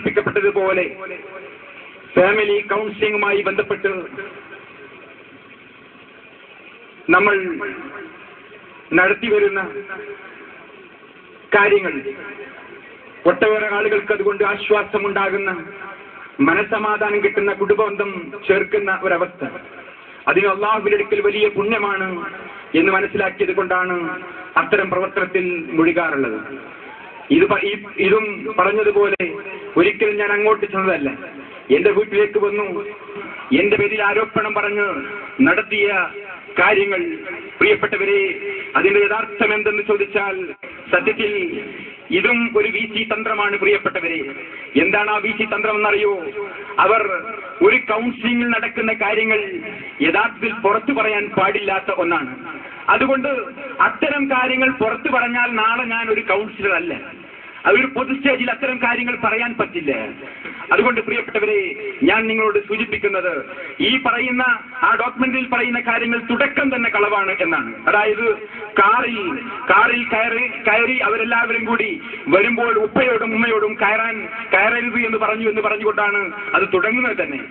പ്പെട്ടതുപോലെ family കൗൺസിലിംഗുമായി ബന്ധപ്പെട്ട് നമ്മൾ നടത്തിവരുന്ന കാര്യങ്ങൾ ഒട്ടേറെ ആളുകൾക്ക് അതുകൊണ്ട് ആശ്വാസമുണ്ടാകുന്ന, മനസമാധാനം കിട്ടുന്ന, കുടുംബബന്ധം ചേർക്കുന്ന ഒരവസ്ഥ. അതിന് അല്ലാഹുവിന്റെ അടുക്കൽ വലിയ പുണ്യമാണ് എന്ന് മനസ്സിലാക്കിയത് കൊണ്ടാണ് അത്തരം പ്രവർത്തനത്തിൽ മുഴുകാറുള്ളത്. ഇതും പറഞ്ഞതുപോലെ ഒരിക്കലും ഞാൻ അങ്ങോട്ട് ചെന്നതല്ല. എന്റെ വീട്ടിലേക്ക് വന്നു എന്റെ പേരിൽ ആരോപണം പറഞ്ഞ് നടത്തിയ കാര്യങ്ങൾ, പ്രിയപ്പെട്ടവരെ, അതിന്റെ യഥാർത്ഥം എന്തെന്ന് ചോദിച്ചാൽ സത്യത്തിൽ ഇതും ഒരു VC തന്ത്രമാണ്. പ്രിയപ്പെട്ടവരെ, എന്താണ് ആ VC തന്ത്രം എന്നറിയോ? അവർ ഒരു കൗൺസിലിംഗിൽ നടക്കുന്ന കാര്യങ്ങൾ യഥാർത്ഥത്തിൽ പുറത്തു പറയാൻ പാടില്ലാത്ത ഒന്നാണ്. അതുകൊണ്ട് അത്തരം കാര്യങ്ങൾ പുറത്തു പറഞ്ഞാൽ നാളെ ഞാൻ ഒരു കൗൺസിലർ അല്ല. അതൊരു പൊതു സ്റ്റേജിൽ അത്തരം കാര്യങ്ങൾ പറയാൻ പറ്റില്ല. അതുകൊണ്ട് പ്രിയപ്പെട്ടവരെ, ഞാൻ നിങ്ങളോട് സൂചിപ്പിക്കുന്നത് ഈ പറയുന്ന ആ ഡോക്യുമെന്റിൽ പറയുന്ന കാര്യങ്ങൾ തുടക്കം തന്നെ കളവാണ് എന്നാണ്. അതായത് കാറിൽ കയറി അവരെല്ലാവരും കൂടി വരുമ്പോൾ ഉപ്പയോടും ഉമ്മയോടും കയറരുത് എന്ന് പറഞ്ഞുകൊണ്ടാണ് അത് തുടങ്ങുന്നത് തന്നെ.